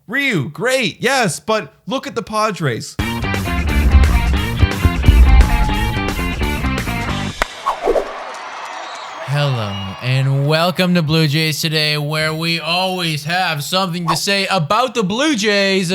Ryu, great, yes, but look at the Padres. Hello, and welcome to Blue Jays Today, where we always have something to say about the Blue Jays.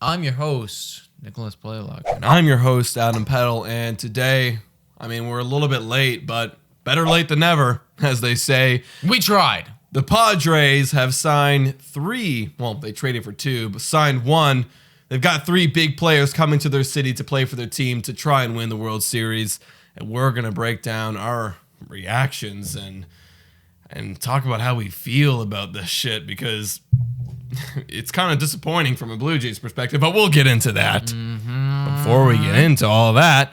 I'm your host, Nicholas Blaylock. And I'm your host, Adam Peddle, and today, we're a little bit late, but better late than never, as they say. We tried. The Padres have signed they traded for 2, but signed 1. They've got 3 big players coming to their city to play for their team to try and win the World Series, and we're going to break down our reactions and talk about how we feel about this shit, because it's kind of disappointing from a Blue Jays perspective, but we'll get into that. Before we get into all that,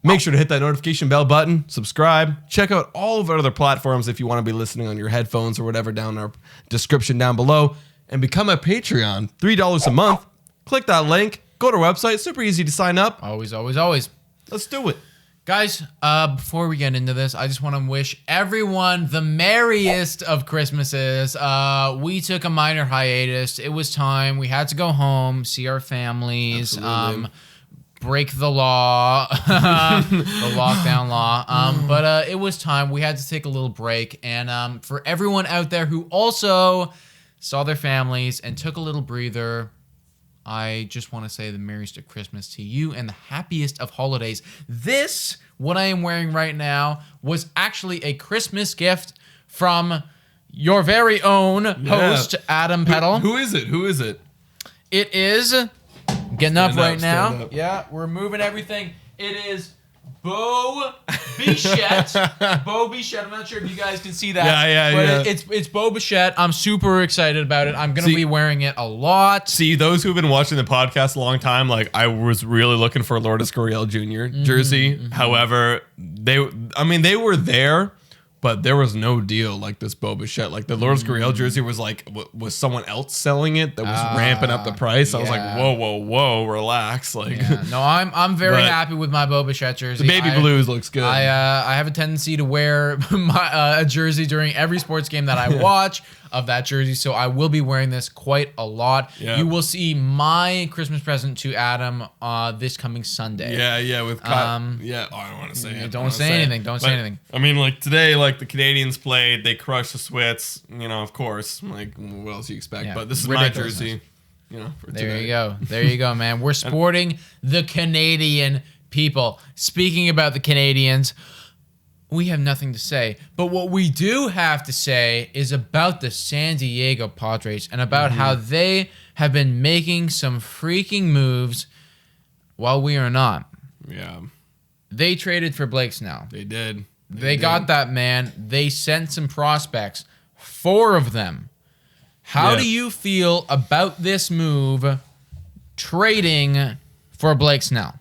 make sure to hit that notification bell button, subscribe, check out all of our other platforms if you want to be listening on your headphones or whatever down in our description down below, and become a Patreon. $3 a month. Click that link, go to our website, super easy to sign up. Always, always, always. Let's do it. Guys, before we get into this, I just want to wish everyone the merriest of Christmases. We took a minor hiatus. It was time. We had to go home, see our families, break the law, the lockdown law. But it was time. We had to take a little break. And for everyone out there who also saw their families and took a little breather, I just want to say the merriest of Christmas to you and the happiest of holidays. This, what I am wearing right now, was actually a Christmas gift from your very own host, Adam Peddle. Who is it? It is, getting up right now. Yeah, we're moving everything. It is Bo Bichette. Bo Bichette. I'm not sure if you guys can see that. Yeah. It's Bo Bichette. I'm super excited about it. I'm going to be wearing it a lot. See, those who've been watching the podcast a long time, I was really looking for Lourdes Gurriel Jr. jersey. However, they were there, but there was no deal like this Bo Bichette. The Lourdes Gurriel jersey was someone else selling it that was ramping up the price. I was like, whoa, relax. No, I'm very happy with my Bo Bichette jersey. The baby blues looks good. I have a tendency to wear my a jersey during every sports game that I watch of that jersey, so I will be wearing this quite a lot. Yeah. You will see my Christmas present to Adam this coming Sunday. Yeah, with Kyle. I don't want to say it. Don't say anything. Don't say anything. Today, the Canadians played, they crushed the Swits, of course. What else do you expect? But this is my jersey, for today. There you go, man. We're sporting the Canadian people. Speaking about the Canadians, we have nothing to say. But what we do have to say is about the San Diego Padres and about how they have been making some freaking moves while we are not. Yeah. They traded for Blake Snell. They did. They got that man. They sent some prospects, 4 of them. How do you feel about this move, trading for Blake Snell?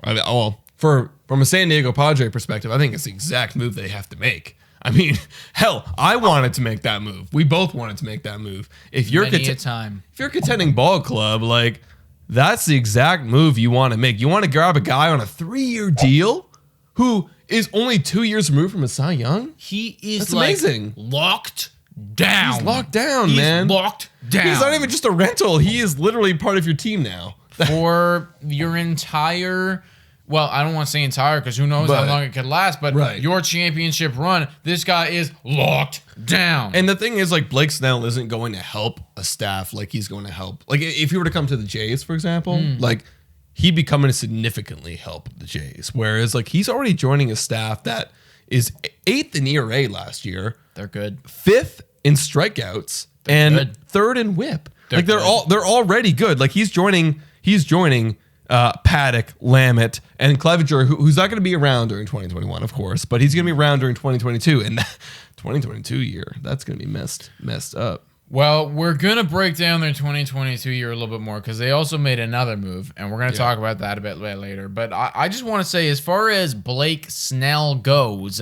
From a San Diego Padre perspective, I think it's the exact move they have to make. Hell, I wanted to make that move. We both wanted to make that move. If you're a contending ball club, that's the exact move you want to make. You want to grab a guy on a 3-year deal who is only 2 years removed from a Cy Young? He is That's amazing. Locked down. He's locked down, man. He's locked down. He's not even just a rental. He is literally part of your team now. For your entire... Well, I don't want to say entire because who knows how long it could last, but your championship run, this guy is locked down. And the thing is, Blake Snell isn't going to help a staff like he's going to help. If he were to come to the Jays, for example, he'd be coming to significantly help the Jays. Whereas, he's already joining a staff that is 8th in ERA last year. They're good. 5th in strikeouts and 3rd in WHIP. They're already good. He's joining Paddock, Lamet, and Clevenger, who's not going to be around during 2021, of course, but he's going to be around during 2022. And that 2022 year, that's going to be messed up. Well, we're going to break down their 2022 year a little bit more because they also made another move, and we're going to talk about that a bit later. But I just want to say, as far as Blake Snell goes,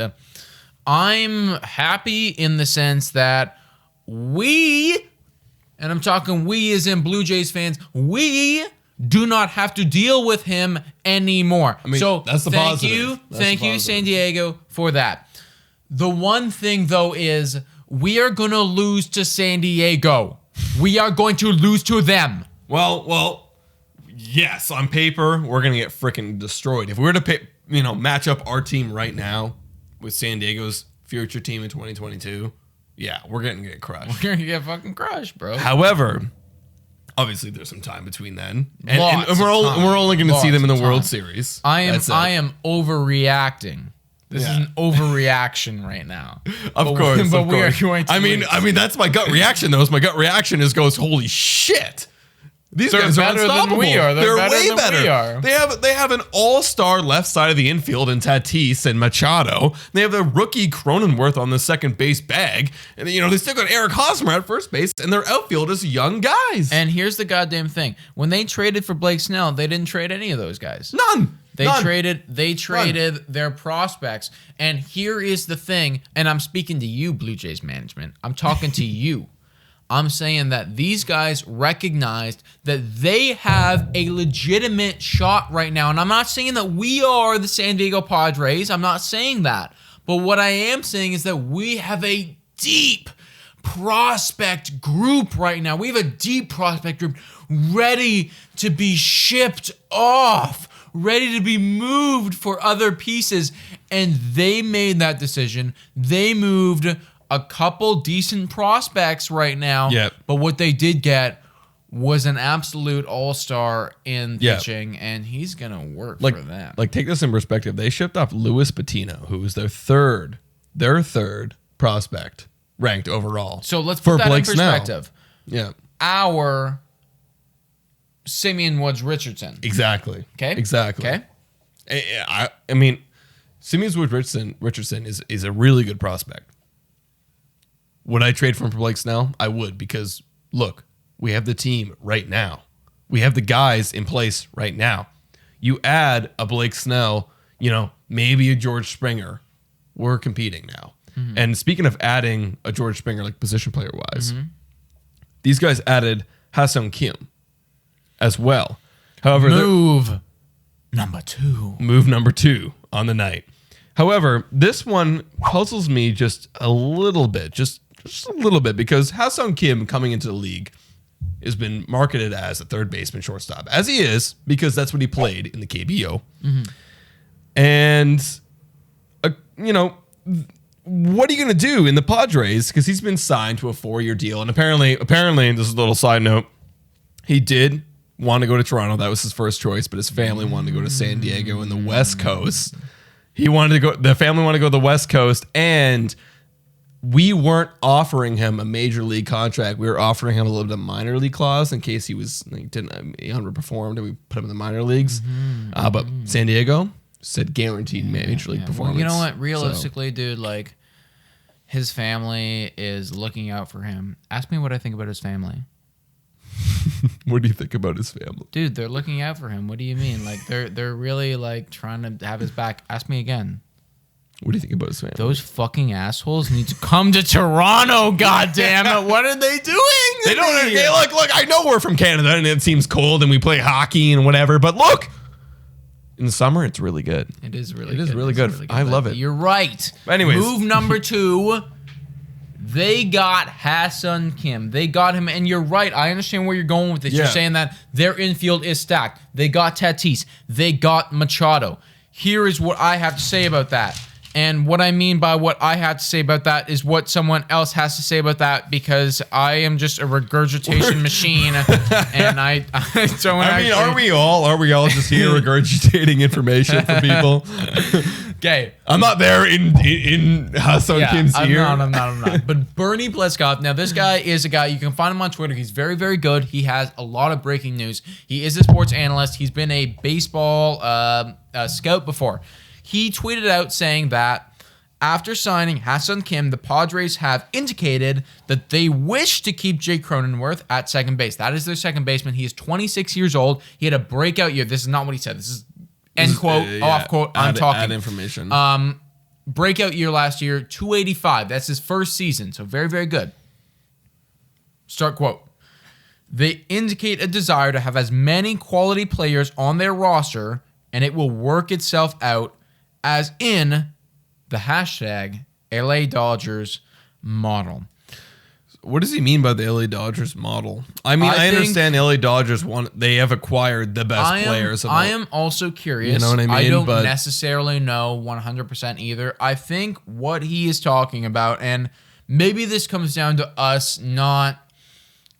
I'm happy in the sense that we, and I'm talking we as in Blue Jays fans, we do not have to deal with him anymore. So that's the positive. Thank you, San Diego, for that. The one thing, though, is we are going to lose to San Diego. We are going to lose to them. Well, yes, on paper, we're going to get freaking destroyed. If we were to match up our team right now with San Diego's future team in 2022, yeah, we're going to get crushed. We're going to get fucking crushed, bro. However, obviously there's some time between then. And we're only going to see them in the World Series. I am overreacting. This is an overreaction right now. Of course. We are going to I mean, that's my gut reaction, though. My gut reaction goes, holy shit. These guys are unstoppable. Than we are. They're way better. We are. They have an all-star left side of the infield in Tatis and Machado. They have the rookie Cronenworth on the second base bag. And they still got Eric Hosmer at first base, and their outfield is young guys. And here's the goddamn thing. When they traded for Blake Snell, they didn't trade any of those guys. None. They traded their prospects. And here is the thing, and I'm speaking to you, Blue Jays management. I'm talking to you. I'm saying that these guys recognized that they have a legitimate shot right now. And I'm not saying that we are the San Diego Padres. I'm not saying that. But what I am saying is that we have a deep prospect group right now. We have a deep prospect group ready to be shipped off, ready to be moved for other pieces. And they made that decision. They moved a couple decent prospects right now. Yep. But what they did get was an absolute all-star in pitching, and he's going to work for them. Take this in perspective. They shipped off Luis Patino, who was their third prospect ranked overall. So let's put that in perspective. Snell. Yeah. Our Simeon Woods Richardson. Exactly. Okay. Exactly. Okay. I mean, Simeon Woods Richardson is a really good prospect. Would I trade for him for Blake Snell? I would, because look, we have the team right now. We have the guys in place right now. You add a Blake Snell, maybe a George Springer. We're competing now. Mm-hmm. And speaking of adding a George Springer, position player wise, these guys added Ha-Seong Kim as well. However, move number two on the night. However, this one puzzles me just a little bit, just a little bit, because Ha-Seong Kim coming into the league has been marketed as a third baseman shortstop, as he is, because that's what he played in the KBO. Mm-hmm. And, what are you going to do in the Padres? Because he's been signed to a 4-year deal. And apparently, this is a little side note, he did want to go to Toronto. That was his first choice, but his family wanted to go to San Diego and the West Coast. The family wanted to go to the West Coast, and we weren't offering him a major league contract. We were offering him a little bit of minor league clause in case he underperformed and we put him in the minor leagues. But San Diego said guaranteed major league performance. Well, you know what? Realistically, dude, his family is looking out for him. Ask me what I think about his family. What do you think about his family? Dude, they're looking out for him. What do you mean? They're really trying to have his back. Ask me again. What do you think about his family? Those fucking assholes need to come to Toronto, goddammit. What are they doing? They don't. Hey, look, I know we're from Canada and it seems cold and we play hockey and whatever, but look, in the summer, it's really good. It is really good. I love it. You're right. Anyways. Move number 2. They got Ha-Seong Kim. They got him, and you're right. I understand where you're going with this. Yeah. You're saying that their infield is stacked. They got Tatis. They got Machado. Here is what I have to say about that. And what I mean by what I have to say about that is what someone else has to say about that, because I am just a regurgitation machine, and I don't. I mean, are we all just here regurgitating information for people? Okay, I'm not there in Ha-Seong Kim's ear. I'm not. But Bernie Pleskov, now this guy is a guy, you can find him on Twitter. He's very, very good. He has a lot of breaking news. He is a sports analyst. He's been a baseball scout before. He tweeted out saying that after signing Ha-Seong Kim, the Padres have indicated that they wish to keep Jake Cronenworth at second base. That is their second baseman. He is 26 years old. He had a breakout year. This is not what he said. This is end quote, off quote. I'm talking. Add information. Breakout year last year, 285. That's his first season. So very, very good. Start quote. They indicate a desire to have as many quality players on their roster, and it will work itself out as in the hashtag LA Dodgers model. what does he mean by the LA Dodgers model? I mean, I understand LA Dodgers they have acquired the best players. I am also curious. You know what I mean? I don't necessarily know 100% either. I think what he is talking about, and maybe this comes down to us not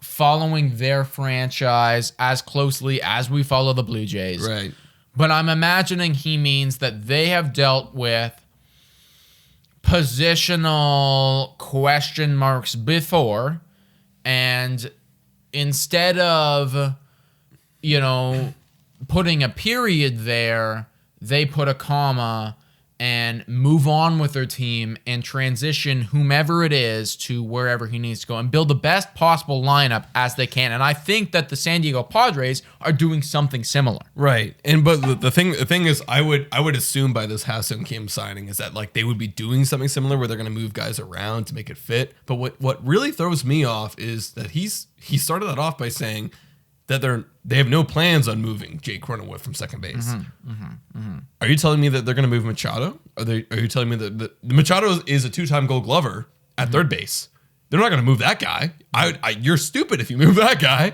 following their franchise as closely as we follow the Blue Jays. Right. But I'm imagining he means that they have dealt with positional question marks before, and instead of, putting a period there, they put a comma and move on with their team and transition whomever it is to wherever he needs to go and build the best possible lineup as they can. And I think that the San Diego Padres are doing something similar. Right. But the thing is, I would assume by this Ha-Seong Kim signing is that like they would be doing something similar where they're going to move guys around to make it fit. But what really throws me off is that he started that off by saying that they have no plans on moving Jake Cronenworth from second base. Are you telling me that they're going to move Machado? Are you telling me that the Machado is a 2-time Gold Glover at third base? They're not going to move that guy. You're stupid if you move that guy.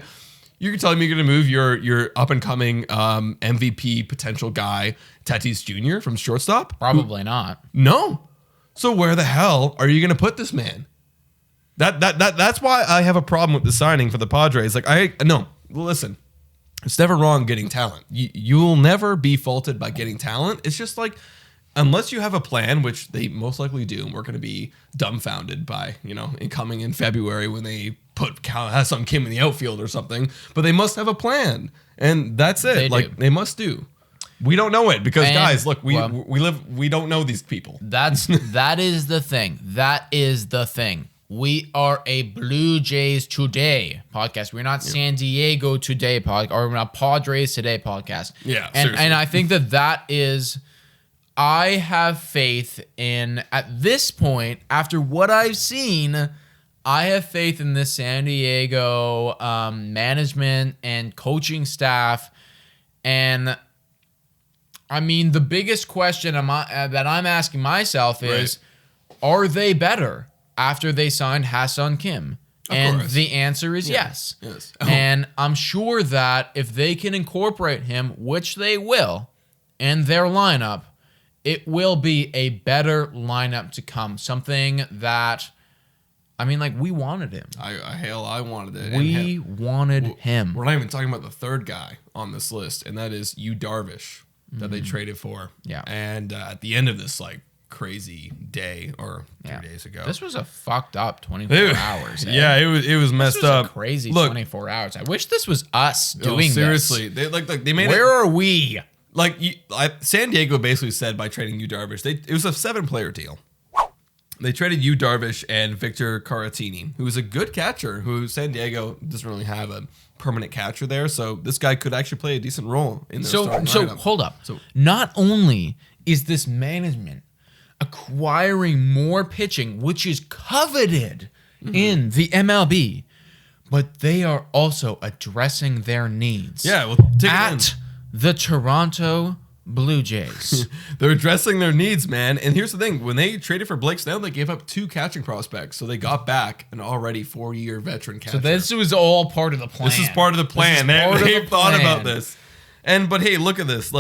You're telling me you're going to move your up and coming MVP potential guy Tatis Jr. from shortstop? Probably not. No. So where the hell are you going to put this man? That's why I have a problem with the signing for the Padres. Listen, it's never wrong getting talent. You'll never be faulted by getting talent. It's just like, unless you have a plan, which they most likely do, and we're going to be dumbfounded by, coming in February when they put Ha-Seong Kim in the outfield or something, but they must have a plan. And that's it. They must do. We don't know it because, guys, look, we don't know these people. That is the thing. That is the thing. We are a Blue Jays Today podcast. We're not San Diego Today podcast, or we're not Padres Today podcast. Yeah, and I think that is, I have faith in, at this point, after what I've seen, I have faith in this San Diego management and coaching staff. And I mean, the biggest question that I'm asking myself is, are they better after they signed Ha-Seong Kim? And the answer is yes. Yes. And I'm sure that if they can incorporate him, which they will, in their lineup, it will be a better lineup to come. Something that, we wanted him. I wanted it. We wanted him. We're not even talking about the third guy on this list, and that is Darvish that they traded for. Yeah. And at the end of this, crazy day or 3 days ago. This was a fucked up 24 hours. Yeah, it was messed up. A crazy 24 hours. I wish this was us doing seriously. this. Seriously. They made Where are we? San Diego basically said by trading Darvish, it was a 7-player deal. They traded Darvish and Victor Caratini, who is a good catcher, who San Diego doesn't really have a permanent catcher there, so this guy could actually play a decent role in their starting lineup. Hold up. Not only is this management acquiring more pitching, which is coveted in the MLB, but they are also addressing their needs. Yeah, well, at the Toronto Blue Jays. They're addressing their needs, man. And here's the thing. When they traded for Blake Snell, they gave up 2 catching prospects. So they got back an already 4-year veteran catcher. So this was all part of the plan. This is part of the plan. They thought about this. But hey, look at this.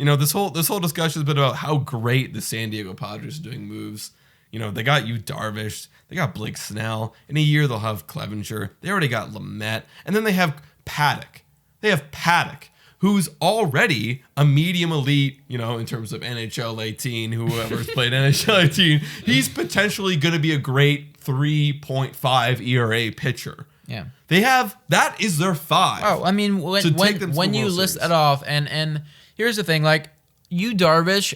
This whole discussion has been about how great the San Diego Padres are doing moves. They got Darvish. They got Blake Snell. In a year, they'll have Clevenger. They already got Lamet. And then they have Paddock. Who's already a medium elite, in terms of NHL 18, whoever's played NHL 18. He's potentially going to be a great 3.5 ERA pitcher. Yeah. That is their 5. Oh, when you list that off, and here's the thing, Darvish,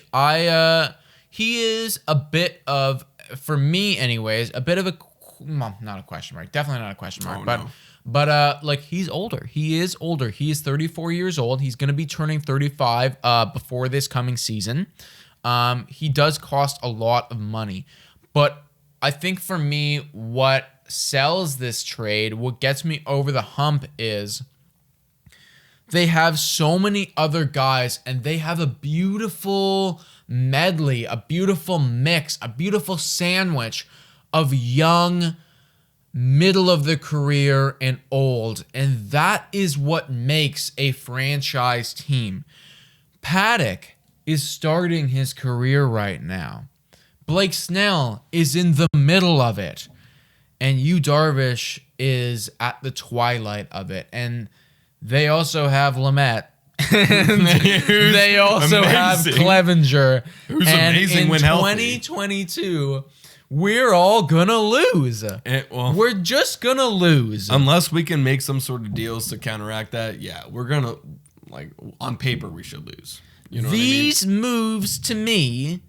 he is a bit of, for me anyways, a bit of not a question mark, definitely not a question mark, but he's older. He is older. He is 34 years old. He's going to be turning 35 before this coming season. He does cost a lot of money, but I think for me, what sells this trade, what gets me over the hump is they have so many other guys, and they have a beautiful medley, a beautiful mix, a beautiful sandwich of young middle of the career and old. And that is what makes a franchise team. Paddock is starting his career right now. Blake Snell is in the middle of it. And Darvish is at the twilight of it. And they also have Lamet. They also have Clevenger. Who's amazing when healthy. In 2022, we're all gonna lose. We're just gonna lose. Unless we can make some sort of deals to counteract that, yeah, we're gonna, like, on paper, we should lose. You know These moves, to me,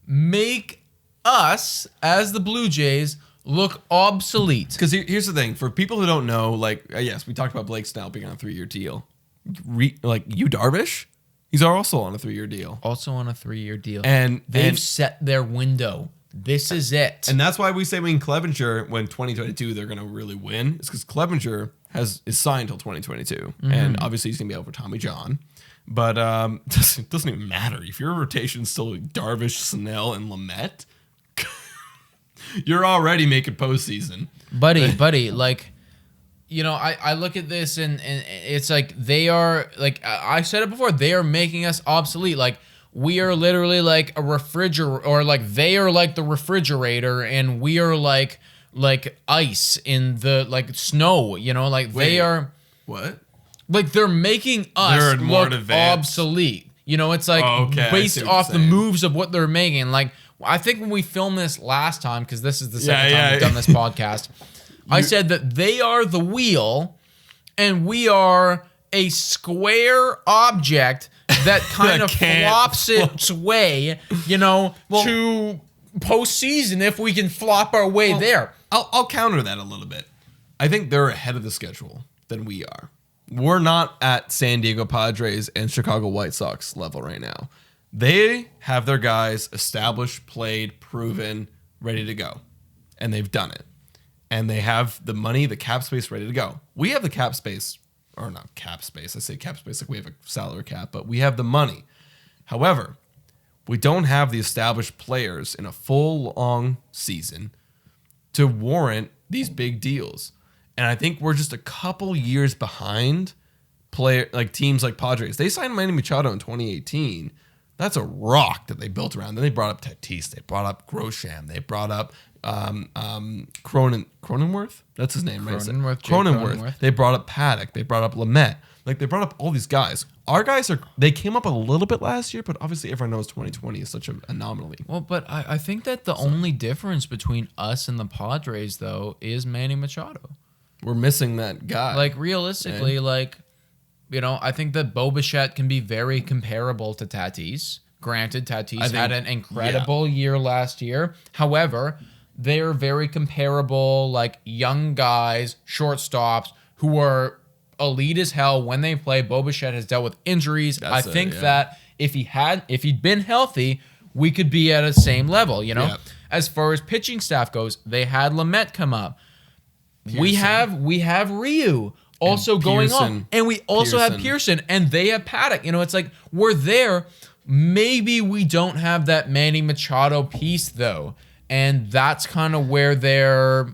make us, as the Blue Jays, look obsolete. Because here's the thing. For people who don't know, like, yes, we talked about Blake Snell being on a 3-year deal. Darvish, he's also on a 3-year deal. Also on a 3-year deal. And they've set their window. This is it. And that's why we say when Clevenger, when 2022, they're going to really win. It's because Clevenger is signed till 2022. Mm-hmm. And obviously he's going to be out for Tommy John. But it doesn't even matter. If your rotation's still Darvish, Snell, and Lamet, you're already making postseason. Buddy, like, you know, I look at this and it's like they are, like I said it before, they are making us obsolete. Like, we are literally like a refrigerator, or like they are like the refrigerator and we are like ice in the, like, snow, you know, like they are. What? Like, they're making us look obsolete. You know, it's like based off the moves of what they're making. Like, I think when we filmed this last time, because this is the second time we've done this podcast, I said that they are the wheel and we are a square object that kind of flops its way, you know, to postseason if we can flop our way there. I'll counter that a little bit. I think they're ahead of the schedule than we are. We're not at San Diego Padres and Chicago White Sox level right now. They have their guys established, played, proven, ready to go. And they've done it. And they have the money, the cap space ready to go. We have the cap space, or not cap space. I say cap space like we have a salary cap, but we have the money. However, we don't have the established players in a full long season to warrant these big deals. And I think we're just a couple years behind teams like Padres. They signed Manny Machado in 2018. That's a rock that they built around. Then they brought up Tatis. They brought up Grosham. They brought up Cronenworth. That's his name, right? Cronenworth. They brought up Paddock. They brought up Lamet. Like, they brought up all these guys. Our guys they came up a little bit last year, but obviously everyone knows 2020 is such an anomaly. Well, but I think that the only difference between us and the Padres, though, is Manny Machado. We're missing that guy. Like, realistically, like, you know, I think that Bo Bichette can be very comparable to Tatis. Granted, Tatis had an incredible year last year. However, they're very comparable, like, young guys, shortstops, who are elite as hell when they play. Bo Bichette has dealt with injuries. I think that if he'd been healthy, we could be at a same level, you know? Yeah. As far as pitching staff goes, they had Lamet come up. Pearson. We have Ryu also going on. And we also have Pearson, and they have Paddock. You know, it's like, we're there. Maybe we don't have that Manny Machado piece, though. And that's kind of where they're,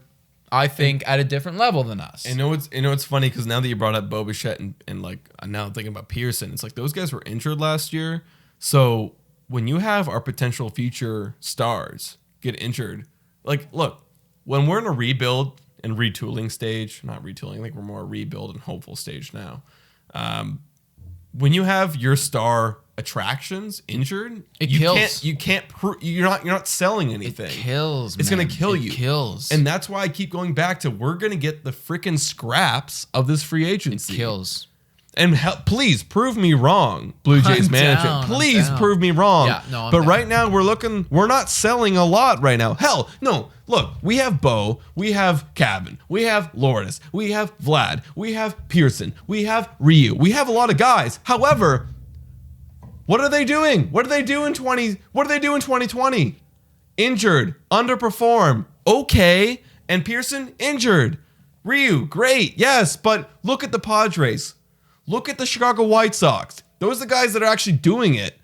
I think, at a different level than us. And it's funny, because now that you brought up Bo Bichette and like, now I'm thinking about Pearson, it's like those guys were injured last year. So when you have our potential future stars get injured, like, look, when we're in a rebuild and retooling stage, not retooling, I think we're more a rebuild and hopeful stage now. When you have your star attractions injured, you're not selling anything. It kills, It's going to kill you. It kills. And that's why I keep going back to, we're going to get the freaking scraps of this free agency. It kills. And please prove me wrong, Blue Jays management. Please prove me wrong. Yeah, no, but right now we're not selling a lot right now. Hell, no. Look, we have Bo, we have Cabin, we have Lourdes, we have Vlad, we have Pearson, we have Ryu. We have a lot of guys. However, what are they doing? What do they do in 2020? Injured, underperform. Okay. And Pearson injured. Ryu, great. Yes, but look at the Padres. Look at the Chicago White Sox. Those are the guys that are actually doing it.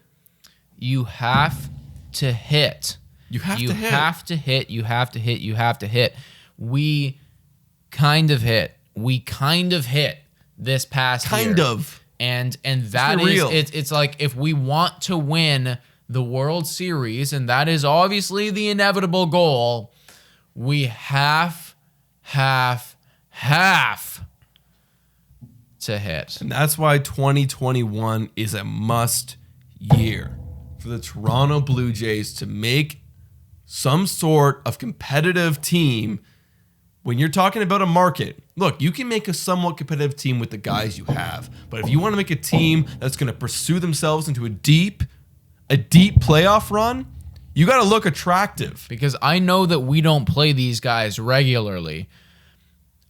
You have to hit. You have to hit. We kind of hit. We kind of hit this past year. Kind of. And that is real. It's like if we want to win the World Series, and that is obviously the inevitable goal, we have to hit. And that's why 2021 is a must year for the Toronto Blue Jays to make some sort of competitive team. When you're talking about a market, look, you can make a somewhat competitive team with the guys you have. But if you want to make a team that's going to pursue themselves into a deep playoff run, you got to look attractive. Because I know that we don't play these guys regularly.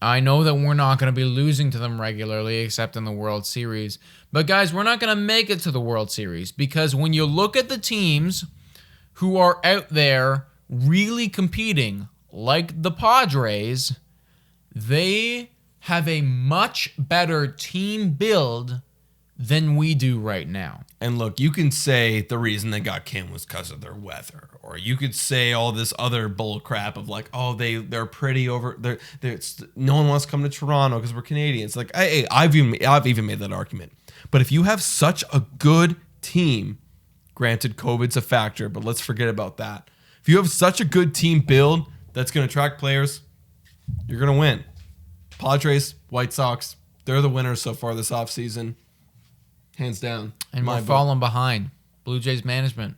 I know that we're not going to be losing to them regularly except in the World Series. But guys, we're not going to make it to the World Series because when you look at the teams who are out there really competing, like the Padres, they have a much better team build than we do right now. And look, you can say the reason they got Kim was because of their weather, or you could say all this other bull crap of like, oh, they're pretty over. No one wants to come to Toronto because we're Canadians. Like, hey, I've even made that argument. But if you have such a good team, granted, COVID's a factor, but let's forget about that. If you have such a good team build that's going to attract players, you're going to win. Padres, White Sox, they're the winners so far this offseason. Hands down. And we're falling behind. Blue Jays management,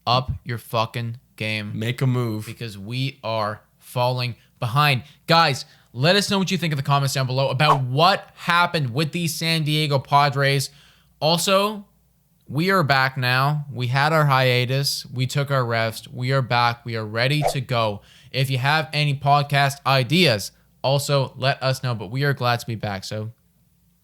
up your fucking game. Make a move. Because we are falling behind. Guys, let us know what you think in the comments down below about what happened with these San Diego Padres. Also, we are back now. We had our hiatus. We took our rest. We are back. We are ready to go. If you have any podcast ideas, also let us know. But we are glad to be back. So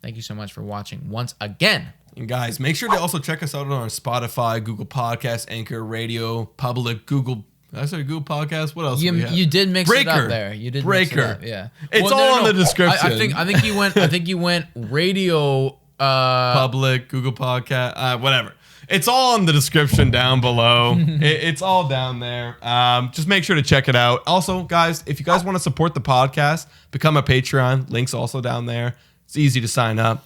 thank you so much for watching once again. And guys, make sure to also check us out on our Spotify, Google Podcasts, Anchor Radio, Public, Google. Did I say Google Podcasts? What else? You did mix Breaker. it up there. You did Breaker. Mix it up. Yeah, It's all in the description. I think you went. I think you went radio. Public, Google Podcast, whatever. It's all in the description down below. It's all down there. Just make sure to check it out. Also, guys, if you guys want to support the podcast, become a Patreon. Link's also down there. It's easy to sign up.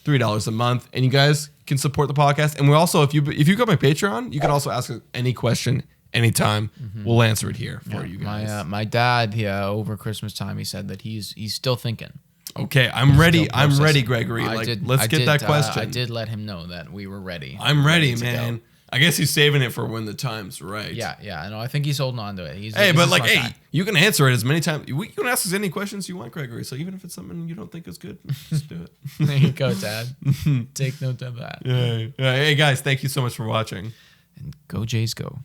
$3 a month, and you guys can support the podcast. And we also, if you become a Patreon, you can also ask any question anytime. We'll answer it here for you guys. My dad, over Christmas time, he said that he's still thinking. Okay, I'm ready. I'm ready, Gregory. Let's get that question. I did let him know that we were ready. I'm ready, man. I guess he's saving it for when the time's right. Yeah. I know. I think he's holding on to it. You can answer it as many times. You can ask us any questions you want, Gregory. So even if it's something you don't think is good, just do it. There you go, Dad. Take note of that. Yeah. Hey, guys, thank you so much for watching. And go Jays, go.